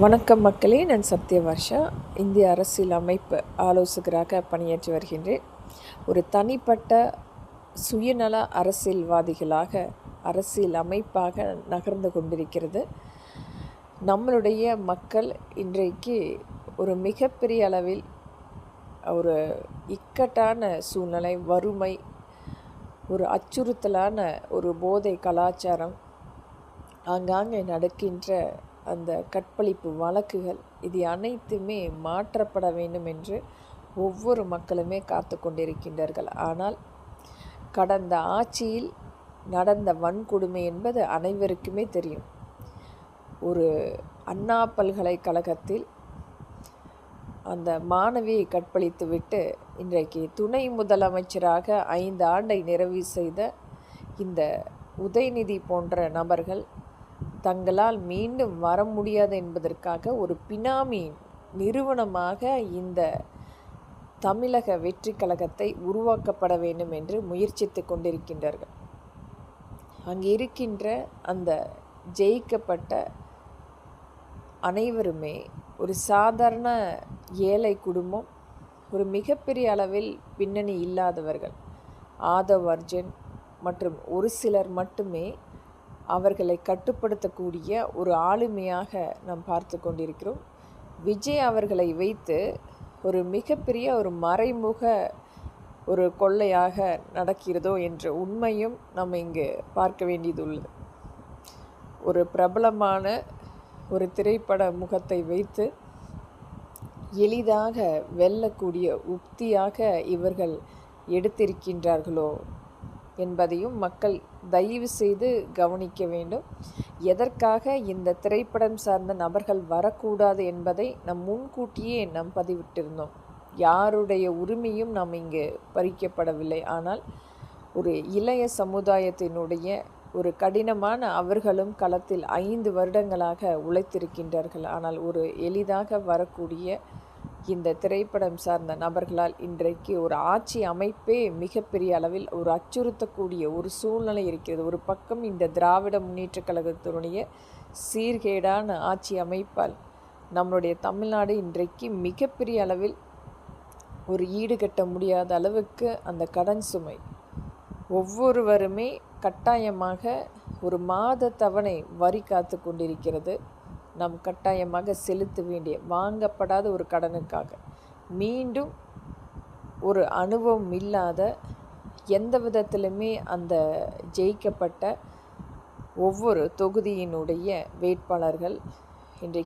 வணக்கம் மக்களே, நான் சத்யவர்ஷா. இந்திய அரசியல் அமைப்பு ஆலோசகராக பணியாற்றி வருகின்றேன். ஒரு தனிப்பட்ட சுயநல அரசியல்வாதிகளாக அரசியல் அமைப்பாக நகர்ந்து கொண்டிருக்கிறது. நம்மளுடைய மக்கள் இன்றைக்கு ஒரு மிகப்பெரிய அளவில் ஒரு இக்கட்டான சூழ்நிலை, வறுமை, ஒரு அச்சுறுத்தலான ஒரு போதை கலாச்சாரம், ஆங்காங்கே நடக்கின்ற அந்த கற்பழிப்பு வழக்குகள், இது அனைத்துமே மாற்றப்பட வேண்டும் என்று ஒவ்வொரு மக்களுமே காத்து கொண்டிருக்கின்றார்கள். ஆனால் கடந்த ஆட்சியில் நடந்த வன்கொடுமை என்பது அனைவருக்குமே தெரியும். ஒரு அண்ணா பல்கலைக்கழகத்தில் அந்த மாணவியை கற்பழித்துவிட்டு இன்றைக்கு துணை முதலமைச்சராக 5 ஆண்டை நிறைவு செய்த இந்த உதயநிதி போன்ற நபர்கள் தங்களால் மீண்டும் வர முடியாது என்பதற்காக ஒரு பினாமி நிறுவனமாக இந்த தமிழக வெற்றி கழகத்தை உருவாக்கப்பட வேண்டும் என்று முயற்சித்து கொண்டிருக்கின்றார்கள். அங்கே இருக்கின்ற அந்த ஜெயிக்கப்பட்ட அனைவருமே ஒரு சாதாரண ஏழை குடும்பம், ஒரு மிகப்பெரிய அளவில் பின்னணி இல்லாதவர்கள். ஆதவ் அர்ஜுன் மற்றும் ஒரு சிலர் மட்டுமே அவர்களை கட்டுப்படுத்தக்கூடிய ஒரு ஆளுமையாக நாம் பார்த்து கொண்டிருக்கிறோம். விஜய் அவர்களை வைத்து ஒரு மிகப்பெரிய ஒரு மறைமுக ஒரு கொள்ளையாக நடக்கிறதோ என்ற உண்மையும் நம்ம இங்கு பார்க்க வேண்டியதுள்ளது. ஒரு பிரபலமான ஒரு திரைப்பட முகத்தை வைத்து எளிதாக வெல்லக்கூடிய உக்தியாக இவர்கள் எடுத்திருக்கின்றார்களோ என்பதையும் மக்கள் தயவு செய்து கவனிக்க வேண்டும். எதற்காக இந்த திரைப்படம் சார்ந்த நபர்கள் வரக்கூடாது என்பதை முன்கூட்டியே நாம் பதிவிட்டிருந்தோம். யாருடைய உரிமையும் நாம் இங்கு பறிக்கப்படவில்லை. ஆனால் ஒரு இளைய சமுதாயத்தினுடைய ஒரு கடினமான, அவர்களும் களத்தில் 5 வருடங்களாக உழைத்திருக்கின்றார்கள். ஆனால் ஒரு எளிதாக வரக்கூடிய இந்த திரைப்படம் சார்ந்த நபர்களால் இன்றைக்கு ஒரு ஆட்சி அமைப்பே மிகப்பெரிய அளவில் ஒரு அச்சுறுத்தக்கூடிய ஒரு சூழ்நிலை இருக்கிறது. ஒரு பக்கம் இந்த திராவிட முன்னேற்ற கழகத்தினுடைய சீர்கேடான ஆட்சி அமைப்பால் நம்மளுடைய தமிழ்நாடு இன்றைக்கு மிகப்பெரிய அளவில் ஒரு ஈடுகட்ட முடியாத அளவுக்கு அந்த கடன் சுமை, ஒவ்வொருவருமே கட்டாயமாக ஒரு மாத தவணை வரி காத்து கொண்டிருக்கிறது. நாம் கட்டாயமாக செலுத்த வேண்டிய வாங்கப்படாத ஒரு கடனுக்காக மீண்டும் ஒரு அனுபவம் இல்லாத, எந்த விதத்திலுமே அந்த ஜெயிக்கப்பட்ட ஒவ்வொரு தொகுதியினுடைய வேட்பாளர்கள்